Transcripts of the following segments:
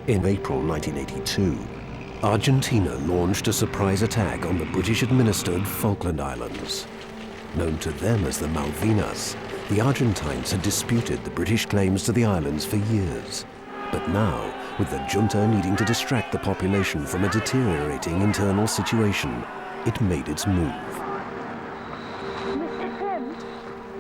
In April 1982, Argentina launched a surprise attack on the British-administered Falkland Islands. Known to them as the Malvinas, the Argentines had disputed the British claims to the islands for years. But now, with the junta needing to distract the population from a deteriorating internal situation, it made its move.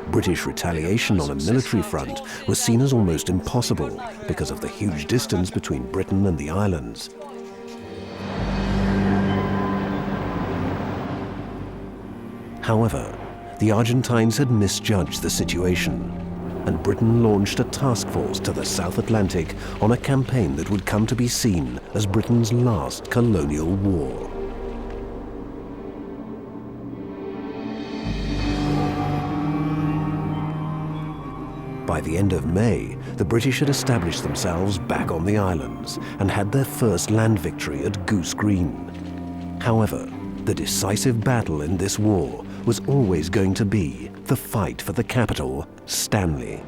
British retaliation on a military front was seen as almost impossible because of the huge distance between Britain and the islands. However, the Argentines had misjudged the situation, and Britain launched a task force to the South Atlantic on a campaign that would come to be seen as Britain's last colonial war. By the end of May, the British had established themselves back on the islands and had their first land victory at Goose Green. However, the decisive battle in this war was always going to be the fight for the capital, Stanley.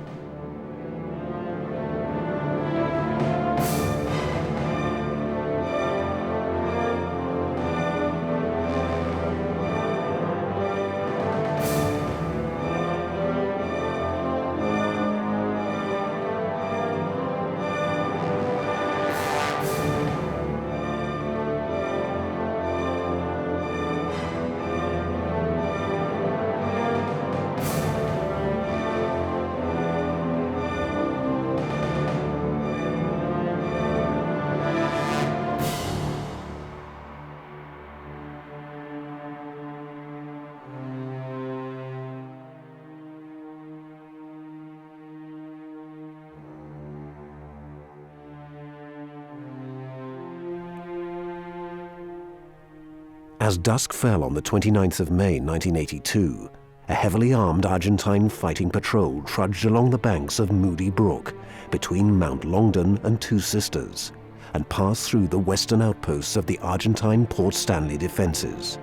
As dusk fell on the 29th of May 1982, a heavily armed Argentine fighting patrol trudged along the banks of Moody Brook between Mount Longdon and Two Sisters and passed through the western outposts of the Argentine Port Stanley defenses.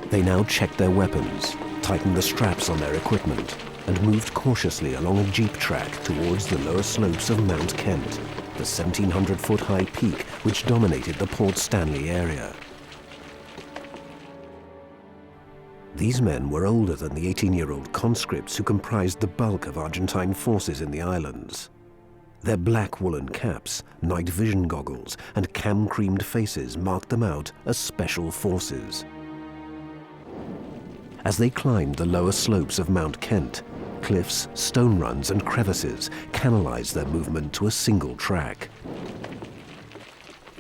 They now checked their weapons, tightened the straps on their equipment, and moved cautiously along a jeep track towards the lower slopes of Mount Kent, the 1,700-foot high peak which dominated the Port Stanley area. These men were older than the 18-year-old conscripts who comprised the bulk of Argentine forces in the islands. Their black woolen caps, night vision goggles, and cam-creamed faces marked them out as special forces. As they climbed the lower slopes of Mount Kent, cliffs, stone runs, and crevices canalized their movement to a single track.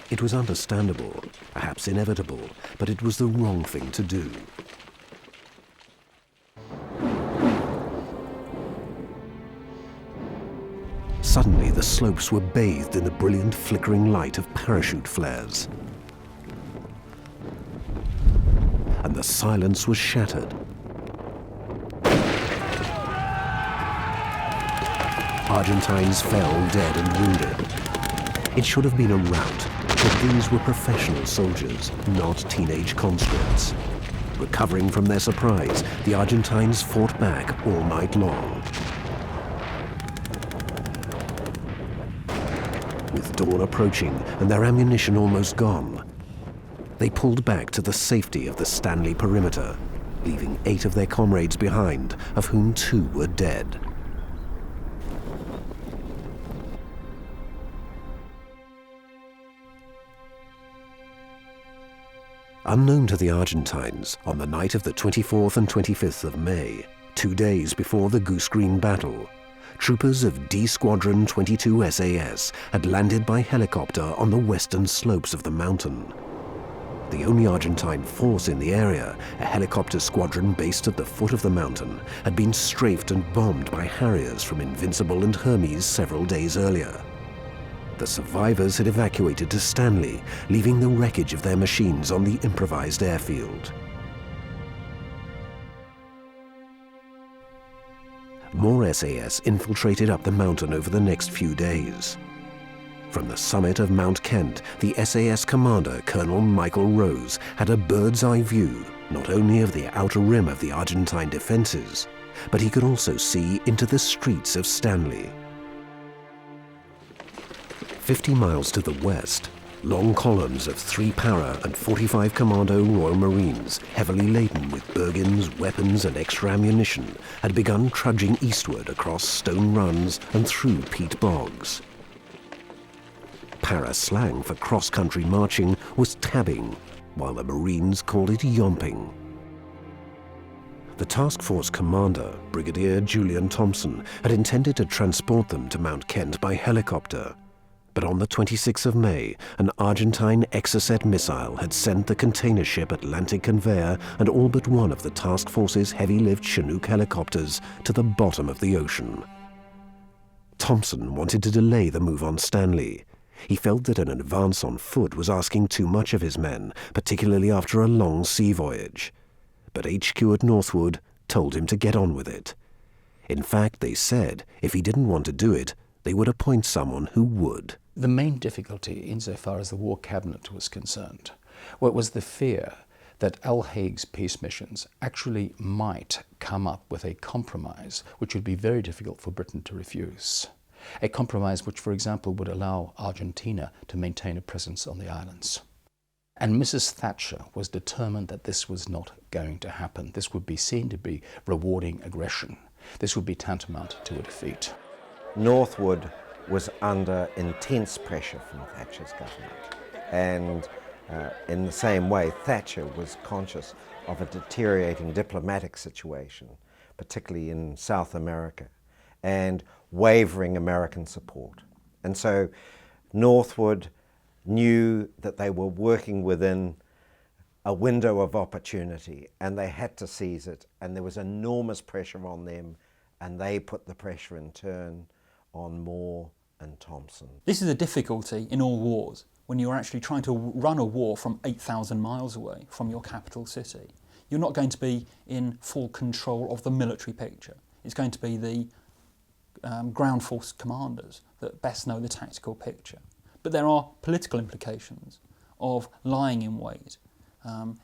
It was understandable, perhaps inevitable, but it was the wrong thing to do. Suddenly, the slopes were bathed in the brilliant flickering light of parachute flares. And the silence was shattered. Argentines fell dead and wounded. It should have been a rout, but these were professional soldiers, not teenage conscripts. Recovering from their surprise, the Argentines fought back all night long. With dawn approaching and their ammunition almost gone, they pulled back to the safety of the Stanley perimeter, leaving 8 of their comrades behind, of whom 2 were dead. Unknown to the Argentines, on the night of the 24th and 25th of May, 2 days before the Goose Green battle, troopers of D Squadron 22 SAS had landed by helicopter on the western slopes of the mountain. The only Argentine force in the area, a helicopter squadron based at the foot of the mountain, had been strafed and bombed by Harriers from Invincible and Hermes several days earlier. The survivors had evacuated to Stanley, leaving the wreckage of their machines on the improvised airfield. More SAS infiltrated up the mountain over the next few days. From the summit of Mount Kent, the SAS commander, Colonel Michael Rose, had a bird's-eye view not only of the outer rim of the Argentine defenses, but he could also see into the streets of Stanley. 50 miles to the west, long columns of 3 para and 45 Commando Royal Marines, heavily laden with Bergens, weapons and extra ammunition, had begun trudging eastward across stone runs and through peat bogs. Para slang for cross-country marching was tabbing, while the Marines called it yomping. The task force commander, Brigadier Julian Thompson, had intended to transport them to Mount Kent by helicopter. But on the 26th of May, an Argentine Exocet missile had sent the container ship Atlantic Conveyor and all but one of the task force's heavy-lift Chinook helicopters to the bottom of the ocean. Thompson wanted to delay the move on Stanley. He felt that an advance on foot was asking too much of his men, particularly after a long sea voyage. But HQ at Northwood told him to get on with it. In fact, they said if he didn't want to do it, they would appoint someone who would. The main difficulty, insofar as the War Cabinet was concerned, was the fear that Al Haig's peace missions actually might come up with a compromise which would be very difficult for Britain to refuse. A compromise which, for example, would allow Argentina to maintain a presence on the islands. And Mrs. Thatcher was determined that this was not going to happen. This would be seen to be rewarding aggression. This would be tantamount to a defeat. Northwood was under intense pressure from Thatcher's government, and in the same way Thatcher was conscious of a deteriorating diplomatic situation, particularly in South America, and wavering American support. And so Northwood knew that they were working within a window of opportunity and they had to seize it, and there was enormous pressure on them, and they put the pressure in turn on Moore and Thompson. This is a difficulty in all wars, when you're actually trying to run a war from 8,000 miles away from your capital city. You're not going to be in full control of the military picture. It's going to be the ground force commanders that best know the tactical picture. But there are political implications of lying in wait,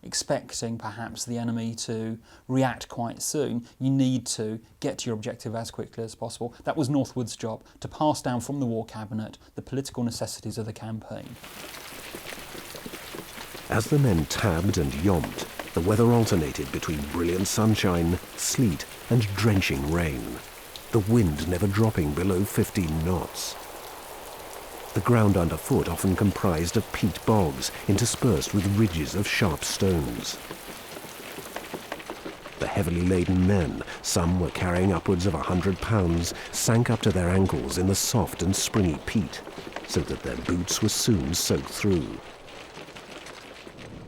expecting perhaps the enemy to react quite soon. You need to get to your objective as quickly as possible. That was Northwood's job, to pass down from the War Cabinet the political necessities of the campaign. As the men tabbed and yomped, the weather alternated between brilliant sunshine, sleet and drenching rain, the wind never dropping below 15 knots. The ground underfoot often comprised of peat bogs interspersed with ridges of sharp stones. The heavily laden men, some were carrying upwards of 100 pounds, sank up to their ankles in the soft and springy peat, so that their boots were soon soaked through.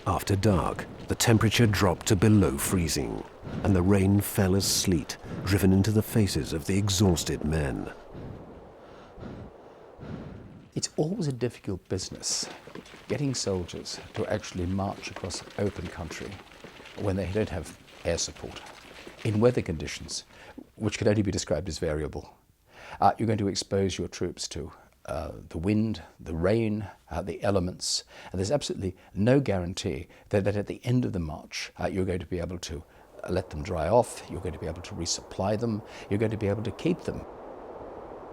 After dark, the temperature dropped to below freezing, and the rain fell as sleet, driven into the faces of the exhausted men. It's always a difficult business getting soldiers to actually march across open country when they don't have air support, in weather conditions which can only be described as variable. You're going to expose your troops to the wind, the rain, the elements, and there's absolutely no guarantee that at the end of the march you're going to be able to let them dry off, you're going to be able to resupply them, you're going to be able to keep them.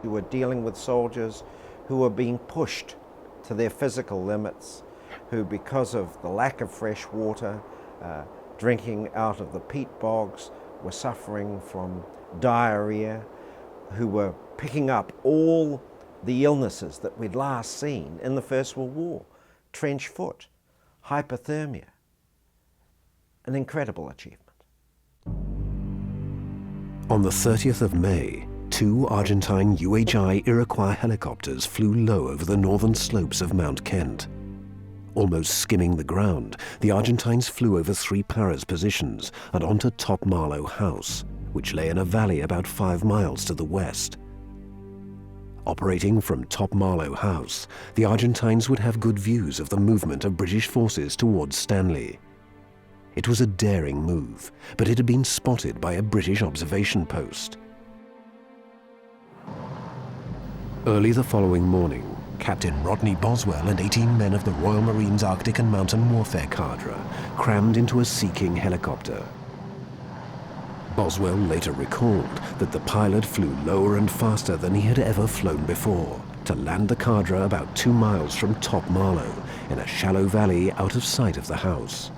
You were dealing with soldiers who were being pushed to their physical limits, who, because of the lack of fresh water, drinking out of the peat bogs, were suffering from diarrhea, who were picking up all the illnesses that we'd last seen in the First World War: trench foot, hypothermia. An incredible achievement. On the 30th of May, 2 Argentine UHI Iroquois helicopters flew low over the northern slopes of Mount Kent. Almost skimming the ground, the Argentines flew over 3 paras positions and onto Top Malo House, which lay in a valley about 5 miles to the west. Operating from Top Malo House, the Argentines would have good views of the movement of British forces towards Stanley. It was a daring move, but it had been spotted by a British observation post. Early the following morning, Captain Rodney Boswell and 18 men of the Royal Marines Arctic and Mountain Warfare Cadre crammed into a Sea King helicopter. Boswell later recalled that the pilot flew lower and faster than he had ever flown before, to land the cadre about 2 miles from Top Malo, in a shallow valley out of sight of the house.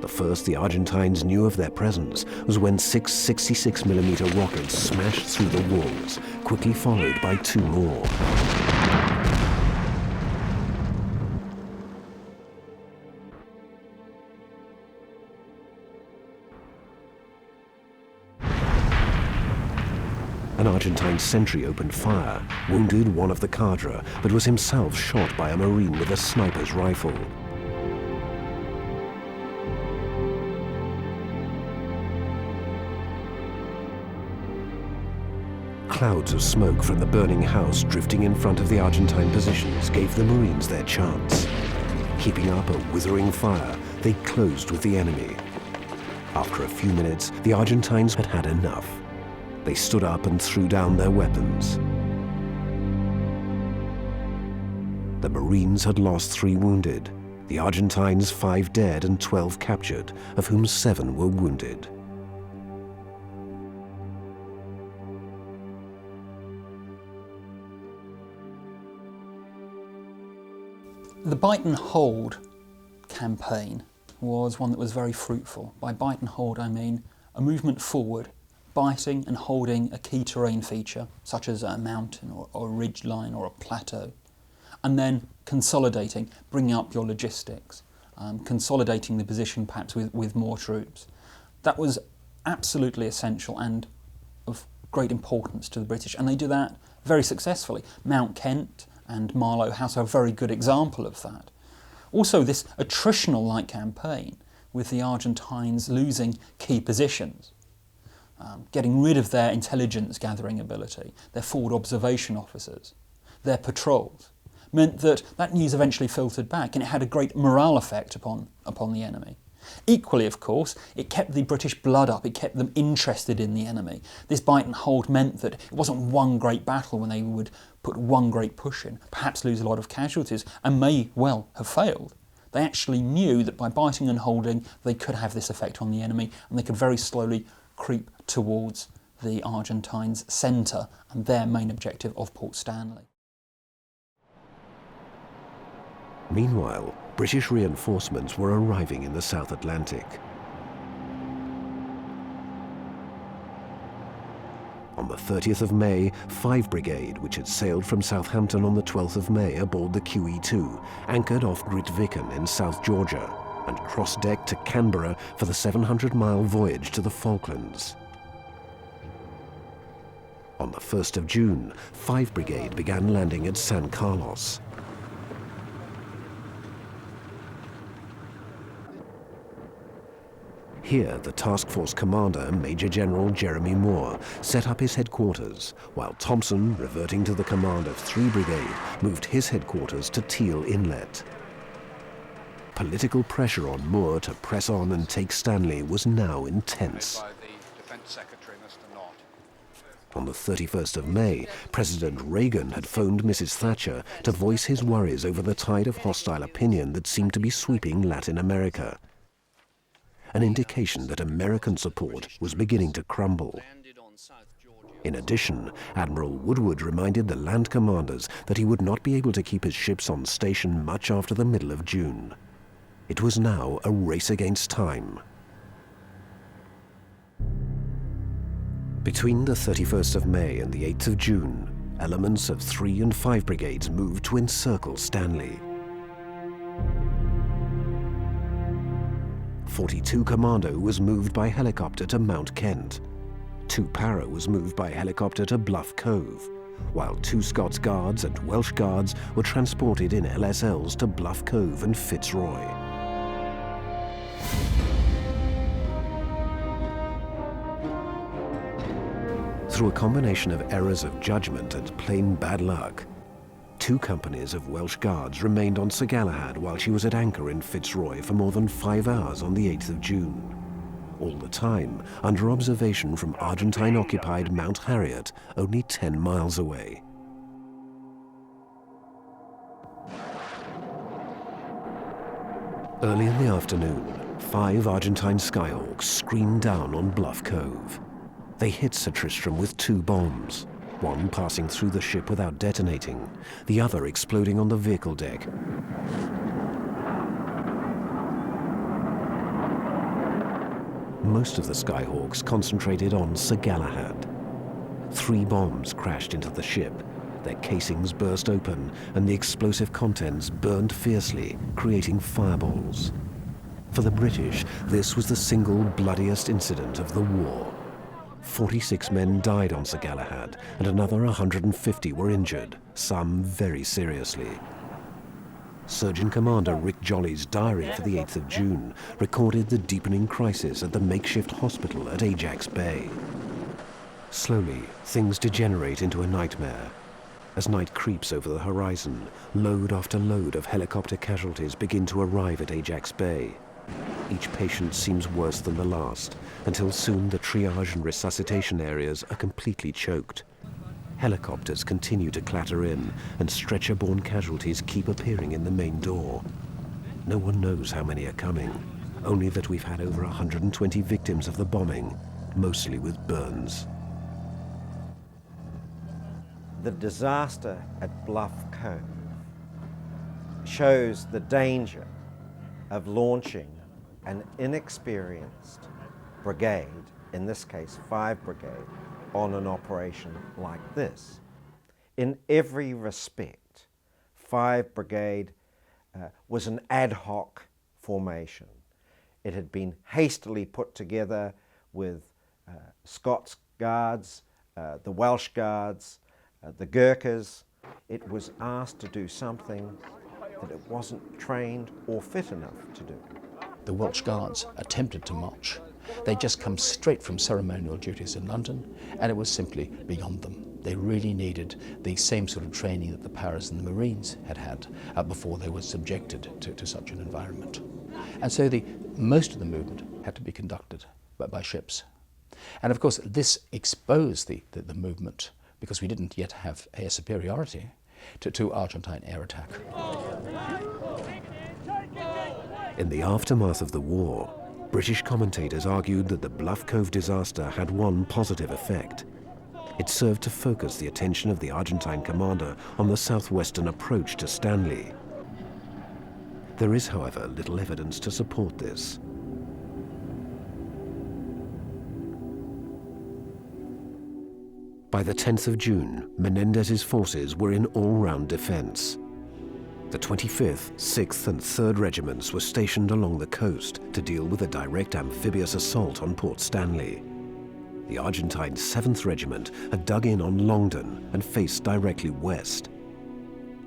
The first the Argentines knew of their presence was when 6 66mm rockets smashed through the walls, quickly followed by 2 more. An Argentine sentry opened fire, wounded one of the cadre, but was himself shot by a Marine with a sniper's rifle. Clouds of smoke from the burning house drifting in front of the Argentine positions gave the Marines their chance. Keeping up a withering fire, they closed with the enemy. After a few minutes, the Argentines had had enough. They stood up and threw down their weapons. The Marines had lost 3 wounded, the Argentines 5 dead and 12 captured, of whom 7 were wounded. The bite and hold campaign was one that was very fruitful. By bite and hold I mean a movement forward, biting and holding a key terrain feature, such as a mountain or a ridge line or a plateau, and then consolidating, bringing up your logistics, consolidating the position perhaps with more troops. That was absolutely essential and of great importance to the British, and they do that very successfully. Mount Kent and Malo House are a very good example of that. Also, this attritional-like campaign with the Argentines losing key positions, getting rid of their intelligence gathering ability, their forward observation officers, their patrols, meant that that news eventually filtered back, and it had a great morale effect upon the enemy. Equally, of course, it kept the British blood up, it kept them interested in the enemy. This bite and hold meant that it wasn't one great battle when they would put one great push in, perhaps lose a lot of casualties, and may well have failed. They actually knew that by biting and holding, they could have this effect on the enemy, and they could very slowly creep towards the Argentines' centre and their main objective of Port Stanley. Meanwhile, British reinforcements were arriving in the South Atlantic. On the 30th of May, 5 Brigade, which had sailed from Southampton on the 12th of May aboard the QE2, anchored off Grytviken in South Georgia and cross-decked to Canberra for the 700-mile voyage to the Falklands. On the 1st of June, 5 Brigade began landing at San Carlos. Here, the task force commander, Major General Jeremy Moore, set up his headquarters, while Thompson, reverting to the command of 3 Brigade, moved his headquarters to Teal Inlet. Political pressure on Moore to press on and take Stanley was now intense. On the 31st of May, President Reagan had phoned Mrs. Thatcher to voice his worries over the tide of hostile opinion that seemed to be sweeping Latin America, an indication that American support was beginning to crumble. In addition, Admiral Woodward reminded the land commanders that he would not be able to keep his ships on station much after the middle of June. It was now a race against time. Between the 31st of May and the 8th of June, elements of 3 and 5 brigades moved to encircle Stanley. 42 Commando was moved by helicopter to Mount Kent. 2 Para was moved by helicopter to Bluff Cove, while 2 Scots Guards and Welsh Guards were transported in LSLs to Bluff Cove and Fitzroy. Through a combination of errors of judgment and plain bad luck, 2 companies of Welsh Guards remained on Sir Galahad while she was at anchor in Fitzroy for more than 5 hours on the 8th of June. All the time under observation from Argentine-occupied Mount Harriet, only 10 miles away. Early in the afternoon, 5 Argentine Skyhawks screamed down on Bluff Cove. They hit Sir Tristram with 2 bombs, one passing through the ship without detonating, the other exploding on the vehicle deck. Most of the Skyhawks concentrated on Sir Galahad. 3 bombs crashed into the ship. Their casings burst open and the explosive contents burned fiercely, creating fireballs. For the British, this was the single bloodiest incident of the war. 46 men died on Sir Galahad and another 150 were injured, some very seriously. Surgeon Commander Rick Jolly's diary for the 8th of June recorded the deepening crisis at the makeshift hospital at Ajax Bay. Slowly, things degenerate into a nightmare. As night creeps over the horizon, load after load of helicopter casualties begin to arrive at Ajax Bay. Each patient seems worse than the last, until soon the triage and resuscitation areas are completely choked. Helicopters continue to clatter in, and stretcher-borne casualties keep appearing in the main door. No one knows how many are coming, only that we've had over 120 victims of the bombing, mostly with burns. The disaster at Bluff Cove shows the danger of launching an inexperienced brigade, in this case 5 Brigade, on an operation like this. In every respect, 5 Brigade was an ad hoc formation. It had been hastily put together with Scots Guards, the Welsh Guards, the Gurkhas. It was asked to do something that it wasn't trained or fit enough to do. The Welsh Guards attempted to march. They'd just come straight from ceremonial duties in London, and it was simply beyond them. They really needed the same sort of training that the Paras and the Marines had had before they were subjected to such an environment. And so most of the movement had to be conducted by ships. And of course, this exposed the movement, because we didn't yet have air superiority, to Argentine air attack. In the aftermath of the war, British commentators argued that the Bluff Cove disaster had one positive effect. It served to focus the attention of the Argentine commander on the southwestern approach to Stanley. There is, however, little evidence to support this. By the 10th of June, Menendez's forces were in all-round defense. The 25th, 6th and 3rd Regiments were stationed along the coast to deal with a direct amphibious assault on Port Stanley. The Argentine 7th Regiment had dug in on Longdon and faced directly west.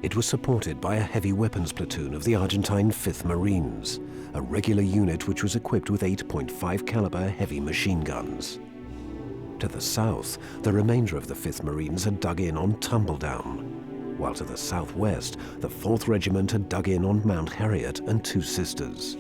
It was supported by a heavy weapons platoon of the Argentine 5th Marines, a regular unit which was equipped with 8.5 caliber heavy machine guns. To the south, the remainder of the 5th Marines had dug in on Tumbledown, while to the southwest, the 4th Regiment had dug in on Mount Harriet and Two Sisters.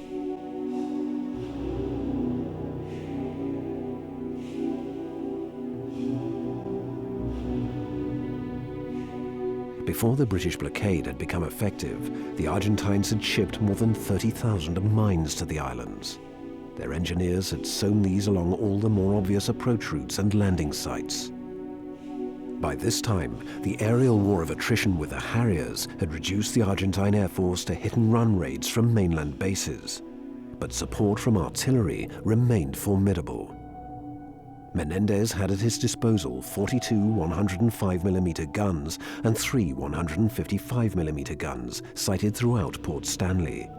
Before the British blockade had become effective, the Argentines had shipped more than 30,000 mines to the islands. Their engineers had sown these along all the more obvious approach routes and landing sites. By this time, the aerial war of attrition with the Harriers had reduced the Argentine Air Force to hit-and-run raids from mainland bases, but support from artillery remained formidable. Menendez had at his disposal 42 105mm guns and 3 155mm guns sighted throughout Port Stanley,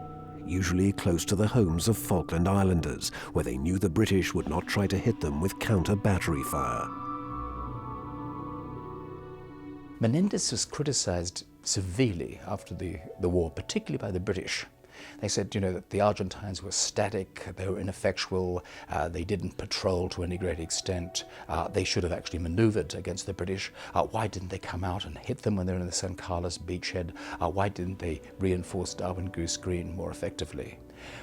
usually close to the homes of Falkland Islanders, where they knew the British would not try to hit them with counter-battery fire. Menendez was criticized severely after the war, particularly by the British. They said, that the Argentines were static, they were ineffectual, they didn't patrol to any great extent, they should have actually maneuvered against the British. Why didn't they come out and hit them when they were in the San Carlos beachhead? Why didn't they reinforce Darwin Goose Green more effectively?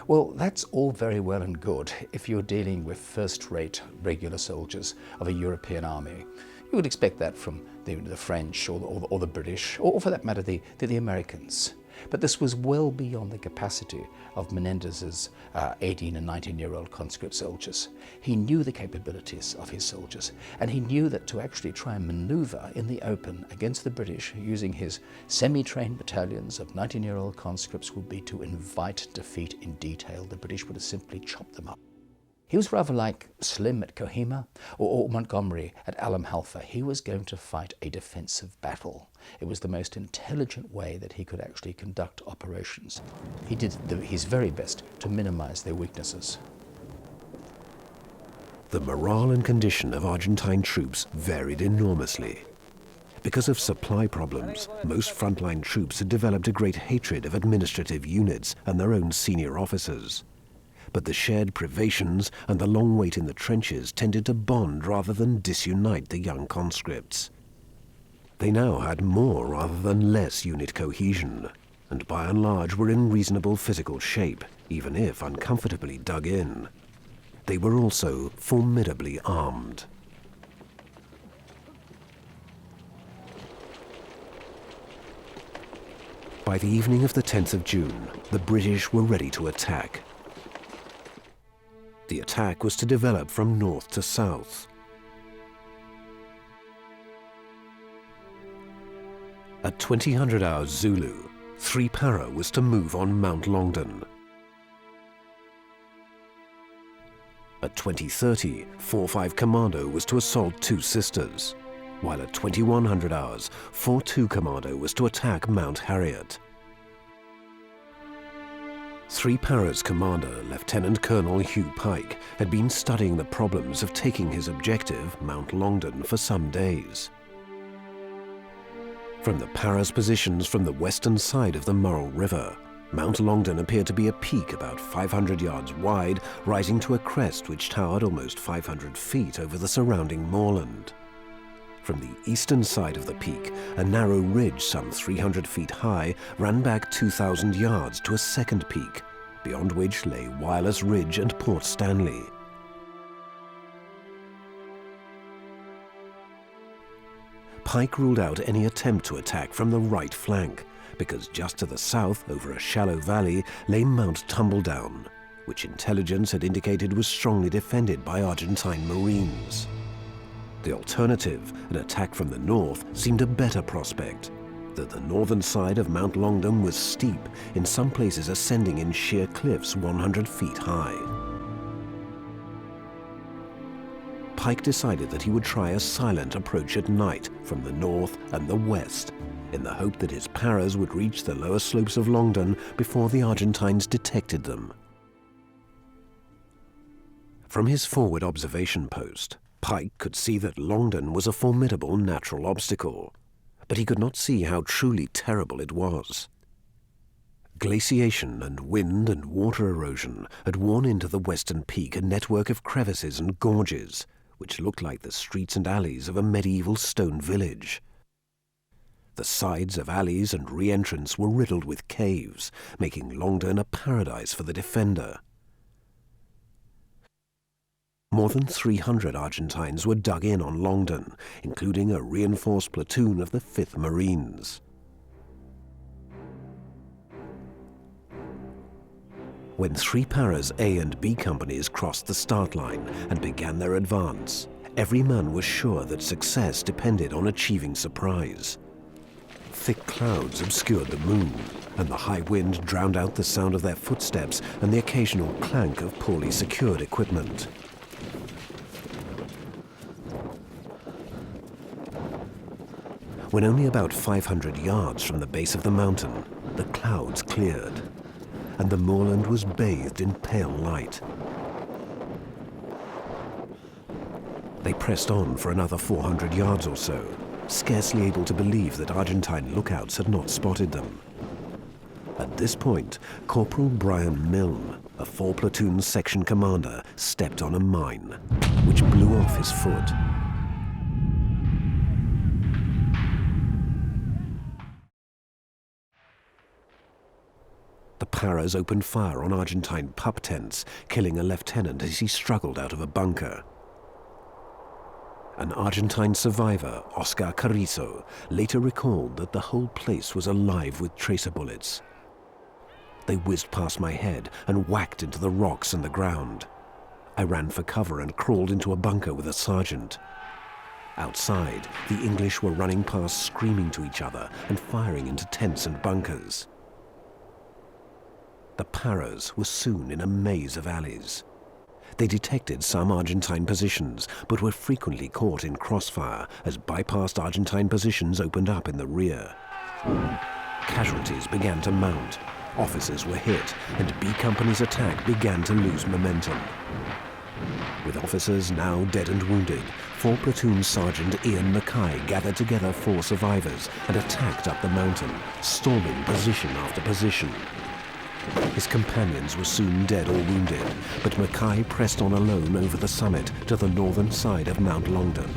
Well, that's all very well and good if you're dealing with first-rate regular soldiers of a European army. You would expect that from the French or the British, or for that matter, the Americans. But this was well beyond the capacity of Menendez's 18 and 19-year-old conscript soldiers. He knew the capabilities of his soldiers, and he knew that to actually try and maneuver in the open against the British using his semi-trained battalions of 19-year-old conscripts would be to invite defeat in detail. The British would have simply chopped them up. He was rather like Slim at Kohima or Montgomery at Alam Halfa. He was going to fight a defensive battle. It was the most intelligent way that he could actually conduct operations. He did his very best to minimize their weaknesses. The morale and condition of Argentine troops varied enormously. Because of supply problems, most frontline troops had developed a great hatred of administrative units and their own senior officers. But the shared privations and the long wait in the trenches tended to bond rather than disunite the young conscripts. They now had more rather than less unit cohesion, and by and large were in reasonable physical shape, even if uncomfortably dug in. They were also formidably armed. By the evening of the 10th of June, the British were ready to attack. The attack was to develop from north to south. At 2000 hours Zulu, 3 Para was to move on Mount Longdon. At 2030, 4-5 Commando was to assault 2 Sisters, while at 2100 hours, 4-2 Commando was to attack Mount Harriet. 3 Para's commander, Lieutenant Colonel Hugh Pike, had been studying the problems of taking his objective, Mount Longdon, for some days. From the Para's positions from the western side of the Murrell River, Mount Longdon appeared to be a peak about 500 yards wide, rising to a crest which towered almost 500 feet over the surrounding moorland. From the eastern side of the peak, a narrow ridge some 300 feet high ran back 2,000 yards to a second peak, beyond which lay Wireless Ridge and Port Stanley. Pike ruled out any attempt to attack from the right flank, because just to the south, over a shallow valley, lay Mount Tumbledown, which intelligence had indicated was strongly defended by Argentine Marines. The alternative, an attack from the north, seemed a better prospect, though the northern side of Mount Longdon was steep, in some places ascending in sheer cliffs 100 feet high. Pike decided that he would try a silent approach at night from the north and the west, in the hope that his Paras would reach the lower slopes of Longdon before the Argentines detected them. From his forward observation post, Pike could see that Longdon was a formidable natural obstacle, but he could not see how truly terrible it was. Glaciation and wind and water erosion had worn into the western peak a network of crevices and gorges, which looked like the streets and alleys of a medieval stone village. The sides of alleys and re-entrance were riddled with caves, making Longdon a paradise for the defender. More than 300 Argentines were dug in on Longdon, including a reinforced platoon of the 5th Marines. When 3 Para's A and B companies crossed the start line and began their advance, every man was sure that success depended on achieving surprise. Thick clouds obscured the moon, and the high wind drowned out the sound of their footsteps and the occasional clank of poorly secured equipment. When only about 500 yards from the base of the mountain, the clouds cleared, and the moorland was bathed in pale light. They pressed on for another 400 yards or so, scarcely able to believe that Argentine lookouts had not spotted them. At this point, Corporal Brian Milne, a 4-platoon section commander, stepped on a mine, which blew off his foot. The Paras opened fire on Argentine pup tents, killing a lieutenant as he struggled out of a bunker. An Argentine survivor, Oscar Carrizo, later recalled that the whole place was alive with tracer bullets. They whizzed past my head and whacked into the rocks and the ground. I ran for cover and crawled into a bunker with a sergeant. Outside, the English were running past screaming to each other and firing into tents and bunkers. The Paras were soon in a maze of alleys. They detected some Argentine positions, but were frequently caught in crossfire as bypassed Argentine positions opened up in the rear. Casualties began to mount. Officers were hit, and B Company's attack began to lose momentum. With officers now dead and wounded, 4 Platoon Sergeant Ian Mackay gathered together 4 survivors and attacked up the mountain, storming position after position. His companions were soon dead or wounded, but Mackay pressed on alone over the summit to the northern side of Mount Longdon.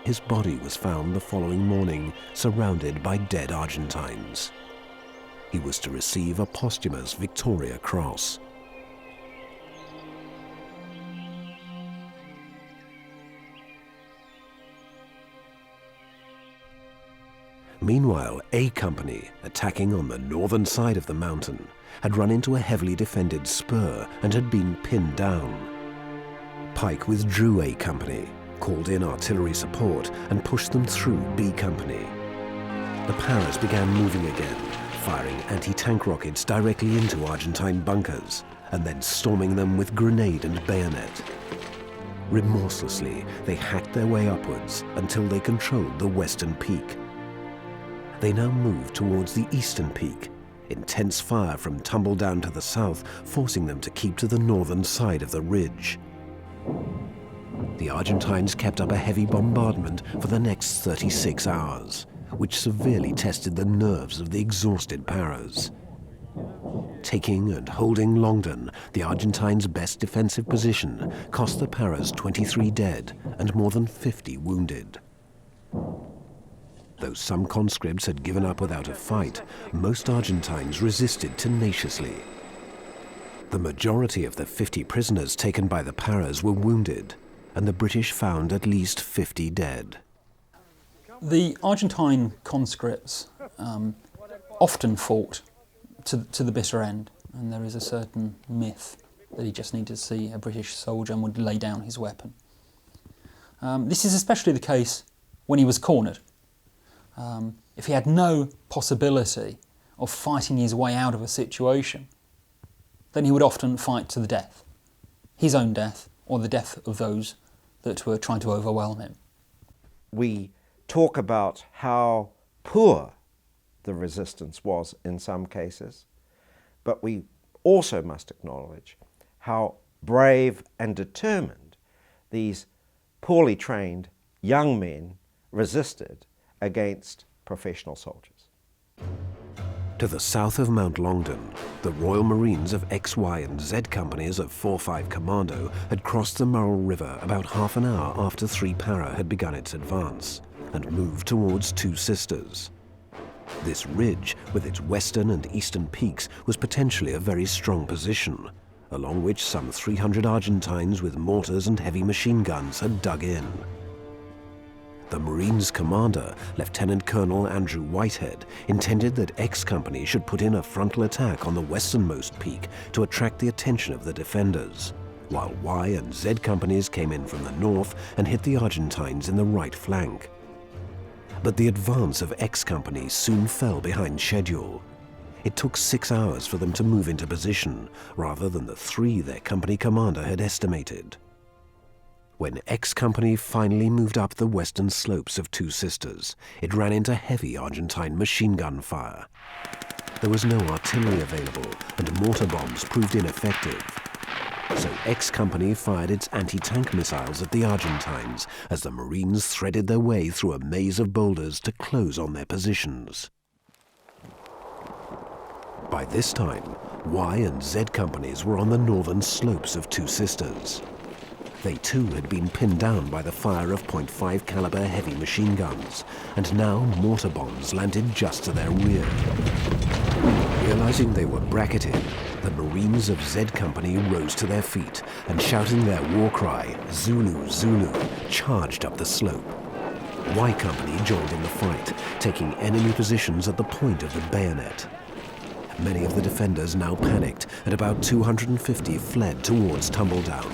His body was found the following morning, surrounded by dead Argentines. He was to receive a posthumous Victoria Cross. Meanwhile, A Company, attacking on the northern side of the mountain, had run into a heavily defended spur and had been pinned down. Pike withdrew A Company, called in artillery support, and pushed them through B Company. The Paras began moving again, firing anti-tank rockets directly into Argentine bunkers, and then storming them with grenade and bayonet. Remorselessly, they hacked their way upwards until they controlled the western peak. They now moved towards the eastern peak, intense fire from Tumbledown to the south forcing them to keep to the northern side of the ridge. The Argentines kept up a heavy bombardment for the next 36 hours, which severely tested the nerves of the exhausted Paras. Taking and holding Longdon, the Argentines' best defensive position, cost the Paras 23 dead and more than 50 wounded. Though some conscripts had given up without a fight, most Argentines resisted tenaciously. The majority of the 50 prisoners taken by the Paras were wounded, and the British found at least 50 dead. The Argentine conscripts often fought to the bitter end, and there is a certain myth that he just needed to see a British soldier and would lay down his weapon. This is especially the case when he was cornered. If he had no possibility of fighting his way out of a situation, then he would often fight to the death, his own death or the death of those that were trying to overwhelm him. We talk about how poor the resistance was in some cases, but we also must acknowledge how brave and determined these poorly trained young men resisted against professional soldiers. To the south of Mount Longdon, the Royal Marines of X, Y and Z companies of 4-5 Commando had crossed the Malo River about half an hour after 3 Para had begun its advance and moved towards 2 Sisters. This ridge, with its western and eastern peaks, was potentially a very strong position, along which some 300 Argentines with mortars and heavy machine guns had dug in. The Marines' commander, Lieutenant Colonel Andrew Whitehead, intended that X Company should put in a frontal attack on the westernmost peak to attract the attention of the defenders, while Y and Z companies came in from the north and hit the Argentines in the right flank. But the advance of X Company soon fell behind schedule. It took 6 hours for them to move into position, rather than the 3 their company commander had estimated. When X Company finally moved up the western slopes of 2 Sisters, it ran into heavy Argentine machine gun fire. There was no artillery available, and mortar bombs proved ineffective. So X Company fired its anti-tank missiles at the Argentines as the Marines threaded their way through a maze of boulders to close on their positions. By this time, Y and Z companies were on the northern slopes of 2 Sisters. They too had been pinned down by the fire of .5 caliber heavy machine guns, and now mortar bombs landed just to their rear. Realizing they were bracketed, the Marines of Z Company rose to their feet and, shouting their war cry, "Zulu, Zulu," charged up the slope. Y Company joined in the fight, taking enemy positions at the point of the bayonet. Many of the defenders now panicked, and about 250 fled towards Tumbledown.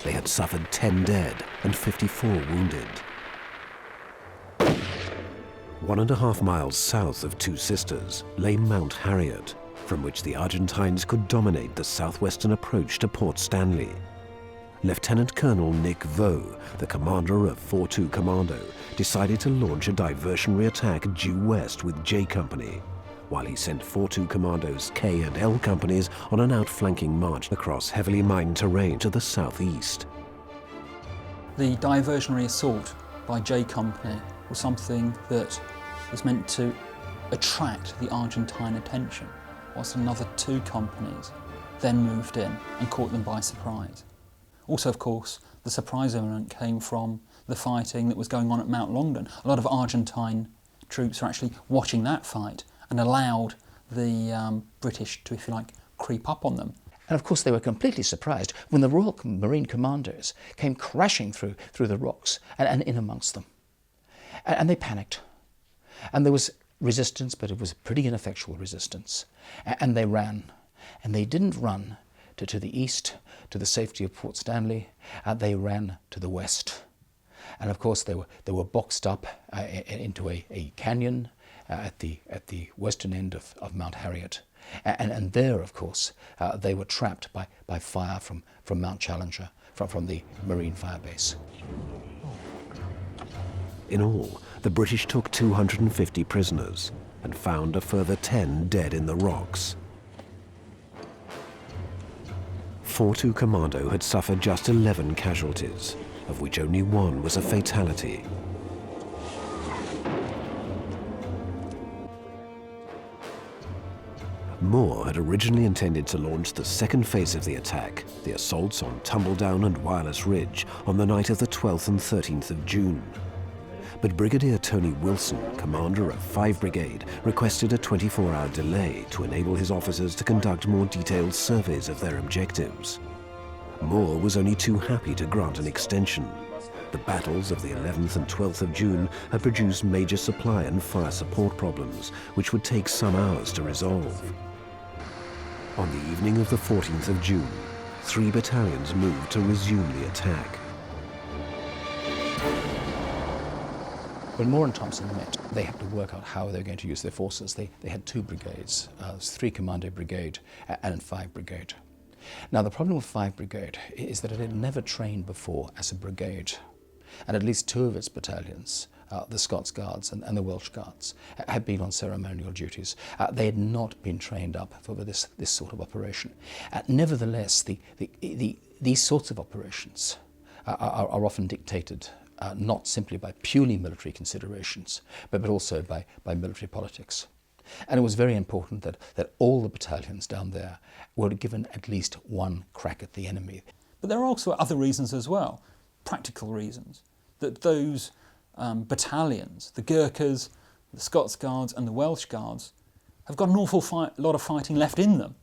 They had suffered 10 dead and 54 wounded. 1.5 miles south of Two Sisters lay Mount Harriet, from which the Argentines could dominate the southwestern approach to Port Stanley. Lieutenant Colonel Nick Vaux, the commander of 4-2 Commando, decided to launch a diversionary attack due west with J Company, while he sent 4-2 Commandos K and L companies on an outflanking march across heavily mined terrain to the southeast. The diversionary assault by J Company was something that was meant to attract the Argentine attention, whilst another 2 companies then moved in and caught them by surprise. Also, of course, the surprise element came from the fighting that was going on at Mount Longdon. A lot of Argentine troops were actually watching that fight and allowed the British to, if you like, creep up on them. And of course they were completely surprised when the Royal Marine Commandos came crashing through the rocks and in amongst them. And they panicked. And there was resistance, but it was pretty ineffectual resistance. And they ran. And they didn't run to the east, to the safety of Port Stanley. They ran to the west. And of course they were boxed up into a canyon at the western end of Mount Harriet. And there, of course, they were trapped by fire from Mount Challenger, from the Marine fire base. In all, the British took 250 prisoners and found a further 10 dead in the rocks. 4-2 Commando had suffered just 11 casualties, of which only 1 was a fatality. Moore had originally intended to launch the second phase of the attack, the assaults on Tumbledown and Wireless Ridge, on the night of the 12th and 13th of June. But Brigadier Tony Wilson, commander of 5 Brigade, requested a 24-hour delay to enable his officers to conduct more detailed surveys of their objectives. Moore was only too happy to grant an extension. The battles of the 11th and 12th of June had produced major supply and fire support problems, which would take some hours to resolve. On the evening of the 14th of June, 3 battalions moved to resume the attack. When Moore and Thompson met, they had to work out how they were going to use their forces. They had 2 brigades, 3 Commando Brigade and 5 Brigade. Now the problem with 5 Brigade is that it had never trained before as a brigade, and at least 2 of its battalions, the Scots Guards and the Welsh Guards, had been on ceremonial duties. They had not been trained up for this sort of operation. Nevertheless, these sorts of operations are often dictated not simply by purely military considerations, but also by military politics. And it was very important that all the battalions down there were given at least 1 crack at the enemy. But there are also other reasons as well, practical reasons, that those battalions, the Gurkhas, the Scots Guards and the Welsh Guards, have got an awful lot of fighting left in them,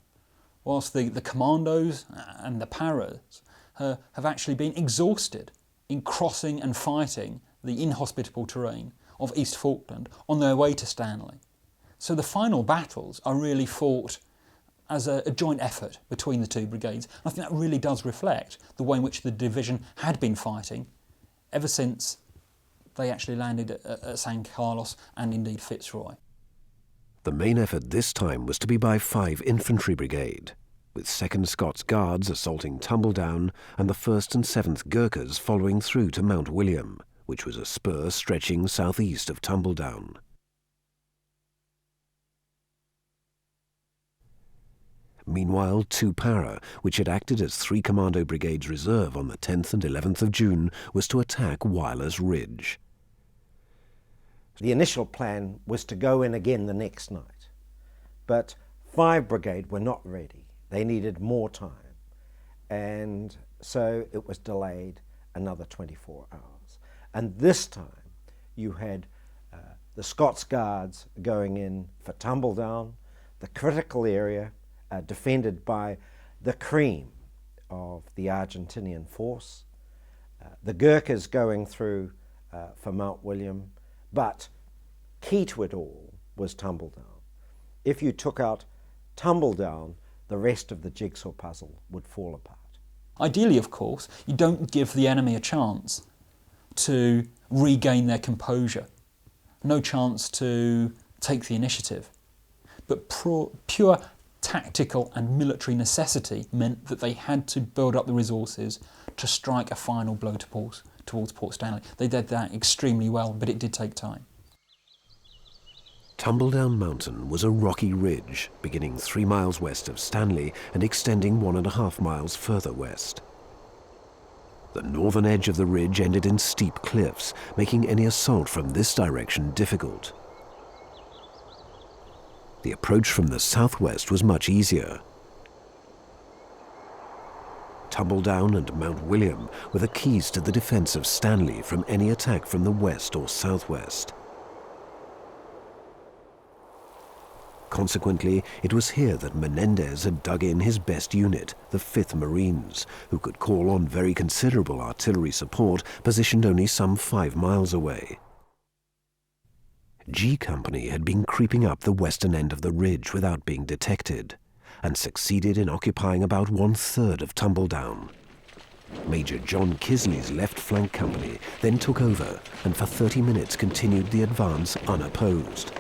whilst the commandos and the paras have actually been exhausted in crossing and fighting the inhospitable terrain of East Falkland on their way to Stanley. So the final battles are really fought as a joint effort between the 2 brigades. And I think that really does reflect the way in which the division had been fighting ever since they actually landed at San Carlos and indeed Fitzroy. The main effort this time was to be by 5 Infantry Brigade, with 2nd Scots Guards assaulting Tumbledown and the 1st and 7th Gurkhas following through to Mount William, which was a spur stretching southeast of Tumbledown. Meanwhile, 2 Para, which had acted as 3 Commando Brigades reserve on the 10th and 11th of June, was to attack Wireless Ridge. The initial plan was to go in again the next night, but 5 Brigade were not ready. They needed more time, and so it was delayed another 24 hours. And this time you had the Scots Guards going in for Tumbledown, the critical area, defended by the cream of the Argentinian force. The Gurkhas going through for Mount William, but key to it all was Tumbledown. If you took out Tumbledown, the rest of the jigsaw puzzle would fall apart. Ideally, of course, you don't give the enemy a chance to regain their composure, no chance to take the initiative. But pure tactical and military necessity meant that they had to build up the resources to strike a final blow towards Port Stanley. They did that extremely well, but it did take time. Tumbledown Mountain was a rocky ridge beginning 3 miles west of Stanley and extending 1.5 miles further west. The northern edge of the ridge ended in steep cliffs, making any assault from this direction difficult. The approach from the southwest was much easier. Tumbledown and Mount William were the keys to the defense of Stanley from any attack from the west or southwest. Consequently, it was here that Menendez had dug in his best unit, the 5th Marines, who could call on very considerable artillery support positioned only some 5 miles away. G Company had been creeping up the western end of the ridge without being detected, and succeeded in occupying about 1/3 of Tumbledown. Major John Kisley's left flank company then took over and for 30 minutes continued the advance unopposed.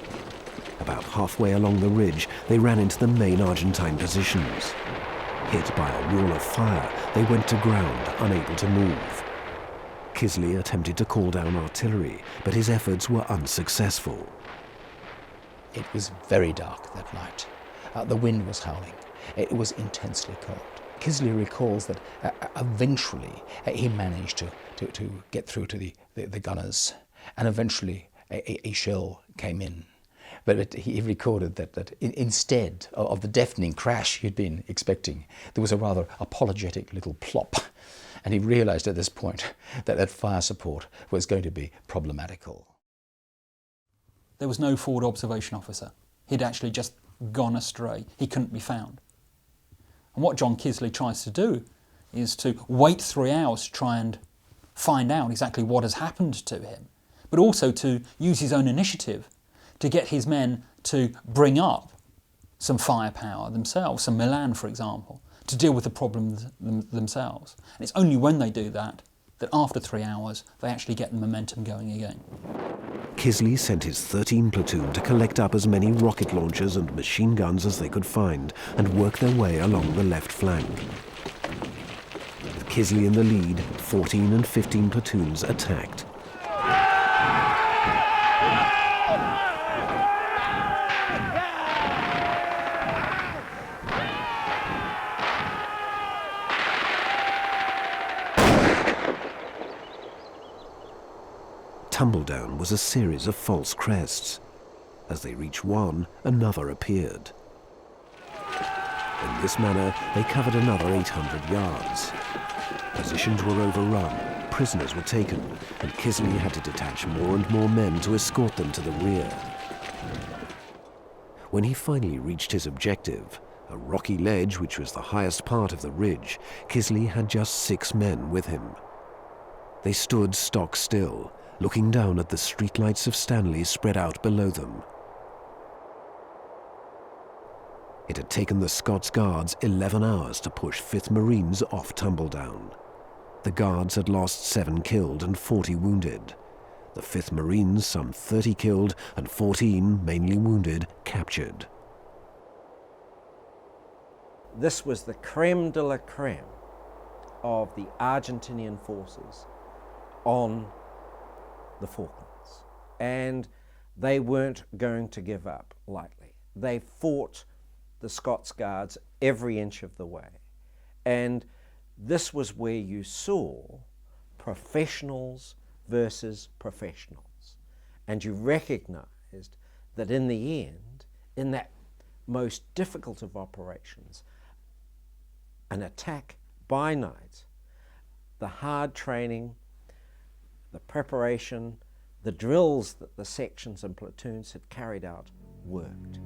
About halfway along the ridge, they ran into the main Argentine positions. Hit by a wall of fire, they went to ground, unable to move. Kisley attempted to call down artillery, but his efforts were unsuccessful. It was very dark that night. The wind was howling. It was intensely cold. Kisley recalls that eventually he managed to get through to the gunners, and eventually a shell came in. But he recorded that instead of the deafening crash he'd been expecting, there was a rather apologetic little plop. And he realised at this point that fire support was going to be problematical. There was no forward observation officer. He'd actually just gone astray. He couldn't be found. And what John Kisley tries to do is to wait 3 hours to try and find out exactly what has happened to him, but also to use his own initiative to get his men to bring up some firepower themselves, some Milan, for example, to deal with the problems themselves. And it's only when they do that that after 3 hours they actually get the momentum going again. Kisley sent his 13 platoon to collect up as many rocket launchers and machine guns as they could find and work their way along the left flank. With Kisley in the lead, 14 and 15 platoons attacked. Tumbledown was a series of false crests. As they reached one, another appeared. In this manner, they covered another 800 yards. Positions were overrun, prisoners were taken, and Kisley had to detach more and more men to escort them to the rear. When he finally reached his objective, a rocky ledge which was the highest part of the ridge, Kisley had just 6 men with him. They stood stock still, looking down at the streetlights of Stanley spread out below them. It had taken the Scots Guards 11 hours to push 5th Marines off Tumbledown. The Guards had lost 7 killed and 40 wounded. The 5th Marines, some 30 killed and 14, mainly wounded, captured. This was the creme de la creme of the Argentinian forces on the Falklands, and they weren't going to give up lightly. They fought the Scots Guards every inch of the way, and this was where you saw professionals versus professionals, and you recognized that in the end, in that most difficult of operations, an attack by night, the hard training, the preparation, the drills that the sections and platoons had carried out worked.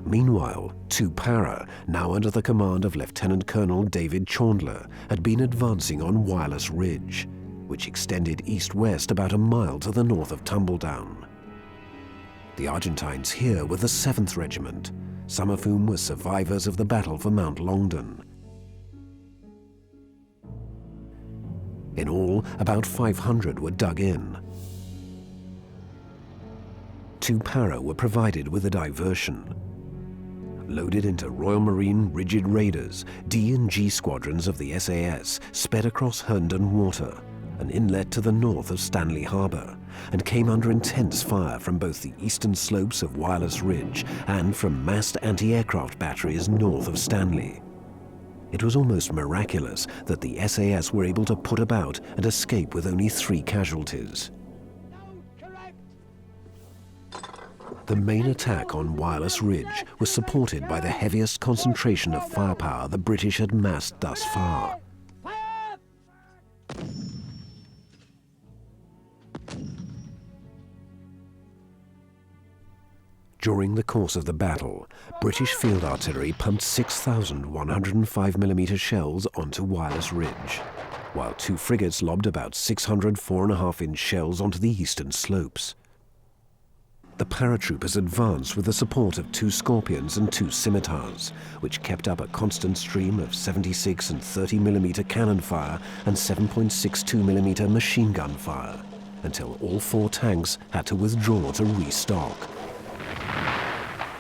Meanwhile, 2 Para, now under the command of Lieutenant Colonel David Chandler, had been advancing on Wireless Ridge, which extended east-west about a mile to the north of Tumbledown. The Argentines here were the 7th Regiment, some of whom were survivors of the battle for Mount Longdon. In all, about 500 were dug in. 2 Para were provided with a diversion. Loaded into Royal Marine rigid raiders, D and G squadrons of the SAS sped across Herndon Water, an inlet to the north of Stanley Harbour, and came under intense fire from both the eastern slopes of Wireless Ridge and from massed anti-aircraft batteries north of Stanley. It was almost miraculous that the SAS were able to put about and escape with only 3 casualties. The main attack on Wireless Ridge was supported by the heaviest concentration of firepower the British had massed thus far. During the course of the battle, British field artillery pumped 6,105mm shells onto Wireless Ridge, while 2 frigates lobbed about 600 4.5-inch shells onto the eastern slopes. The paratroopers advanced with the support of 2 Scorpions and 2 Scimitars, which kept up a constant stream of 76 and 30mm cannon fire and 7.62mm machine gun fire, until all 4 tanks had to withdraw to restock.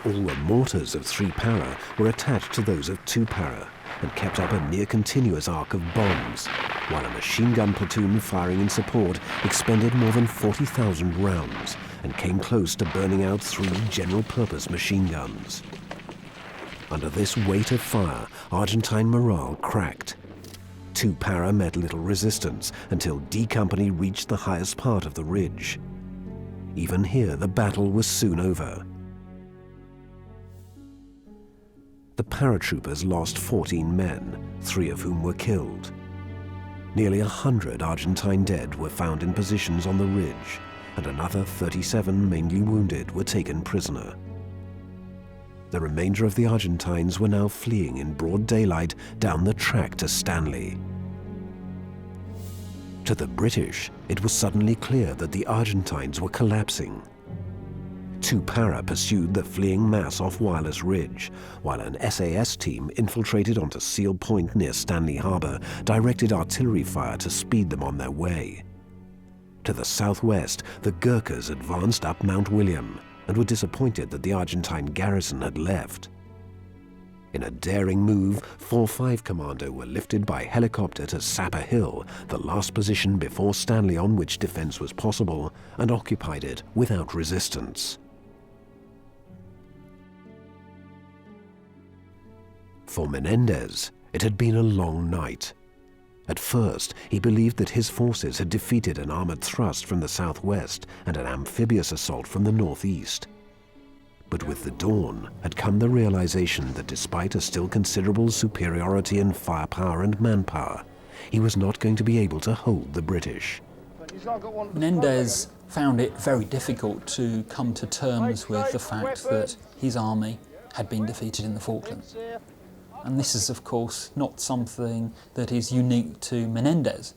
All the mortars of 3 Para were attached to those of 2 Para and kept up a near-continuous arc of bombs, while a machine gun platoon firing in support expended more than 40,000 rounds and came close to burning out 3 general-purpose machine guns. Under this weight of fire, Argentine morale cracked. 2 Para met little resistance until D Company reached the highest part of the ridge. Even here, the battle was soon over. The paratroopers lost 14 men, 3 of whom were killed. Nearly 100 Argentine dead were found in positions on the ridge, and another 37 mainly wounded were taken prisoner. The remainder of the Argentines were now fleeing in broad daylight down the track to Stanley. To the British, it was suddenly clear that the Argentines were collapsing. 2 Para pursued the fleeing mass off Wireless Ridge, while an SAS team infiltrated onto Seal Point near Stanley Harbour directed artillery fire to speed them on their way. To the southwest, the Gurkhas advanced up Mount William and were disappointed that the Argentine garrison had left. In a daring move, 4-5 Commando were lifted by helicopter to Sapper Hill, the last position before Stanley on which defence was possible, and occupied it without resistance. For Menendez, it had been a long night. At first, he believed that his forces had defeated an armoured thrust from the southwest and an amphibious assault from the northeast. But with the dawn had come the realization that despite a still considerable superiority in firepower and manpower, he was not going to be able to hold the British. Menendez found it very difficult to come to terms with the fact that his army had been defeated in the Falklands. And this is, of course, not something that is unique to Menendez.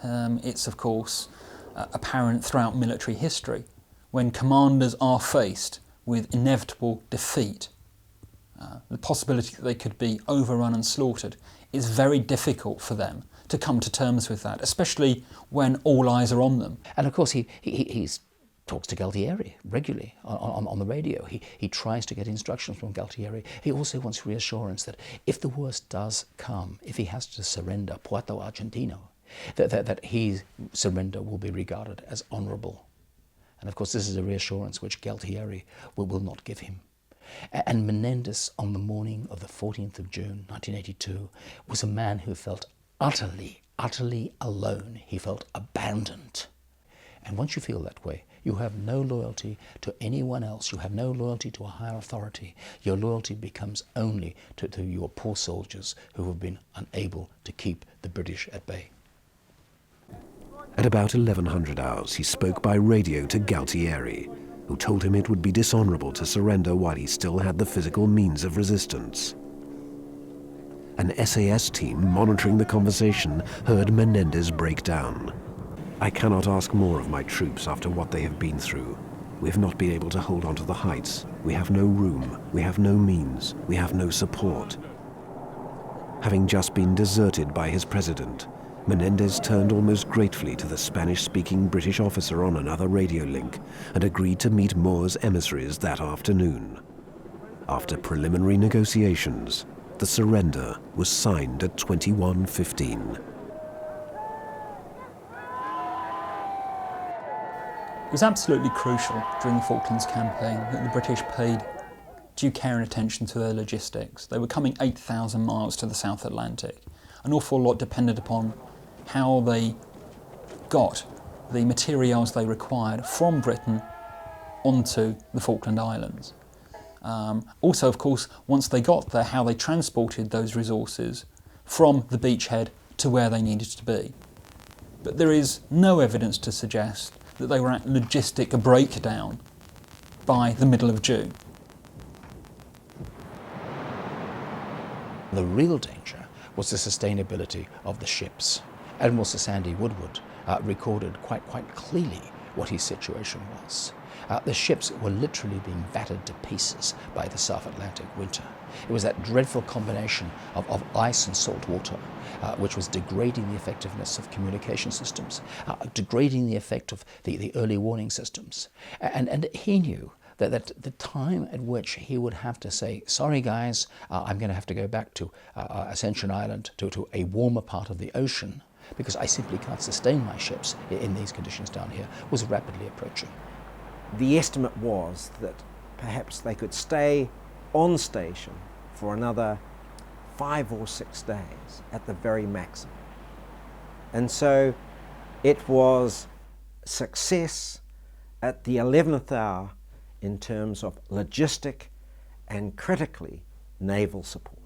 It's, of course, apparent throughout military history. When commanders are faced with inevitable defeat, the possibility that they could be overrun and slaughtered is very difficult for them to come to terms with that, especially when all eyes are on them. And of course he talks to Galtieri regularly on the radio. He tries to get instructions from Galtieri. He also wants reassurance that if the worst does come, if he has to surrender Puerto Argentino, that his surrender will be regarded as honourable. And of course this is a reassurance which Galtieri will not give him. And Menendez, on the morning of the 14th of June 1982, was a man who felt utterly alone. He felt abandoned. And once you feel that way, you have no loyalty to anyone else. You have no loyalty to a higher authority. Your loyalty becomes only to your poor soldiers who have been unable to keep the British at bay. At about 1100 hours, he spoke by radio to Galtieri, who told him it would be dishonourable to surrender while he still had the physical means of resistance. An SAS team monitoring the conversation heard Menendez break down. "I cannot ask more of my troops after what they have been through. We have not been able to hold on to the heights. We have no room. We have no means. We have no support." Having just been deserted by his president, Menendez turned almost gratefully to the Spanish-speaking British officer on another radio link and agreed to meet Moore's emissaries that afternoon. After preliminary negotiations, the surrender was signed at 21:15. It was absolutely crucial during the Falklands campaign that the British paid due care and attention to their logistics. They were coming 8,000 miles to the South Atlantic. An awful lot depended upon how they got the materials they required from Britain onto the Falkland Islands. Also, of course, once they got there, how they transported those resources from the beachhead to where they needed to be. But there is no evidence to suggest that they were at logistic breakdown by the middle of June. The real danger was the sustainability of the ships. Admiral Sir Sandy Woodward recorded quite clearly what his situation was. The ships were literally being battered to pieces by the South Atlantic winter. It was that dreadful combination of ice and salt water, which was degrading the effectiveness of communication systems, degrading the effect of the early warning systems. And he knew that the time at which he would have to say, "Sorry guys, I'm going to have to go back to Ascension Island, to a warmer part of the ocean, because I simply can't sustain my ships in these conditions down here," was rapidly approaching. The estimate was that perhaps they could stay on station for another 5 or 6 days at the very maximum. And so it was success at the 11th hour in terms of logistic and critically naval support.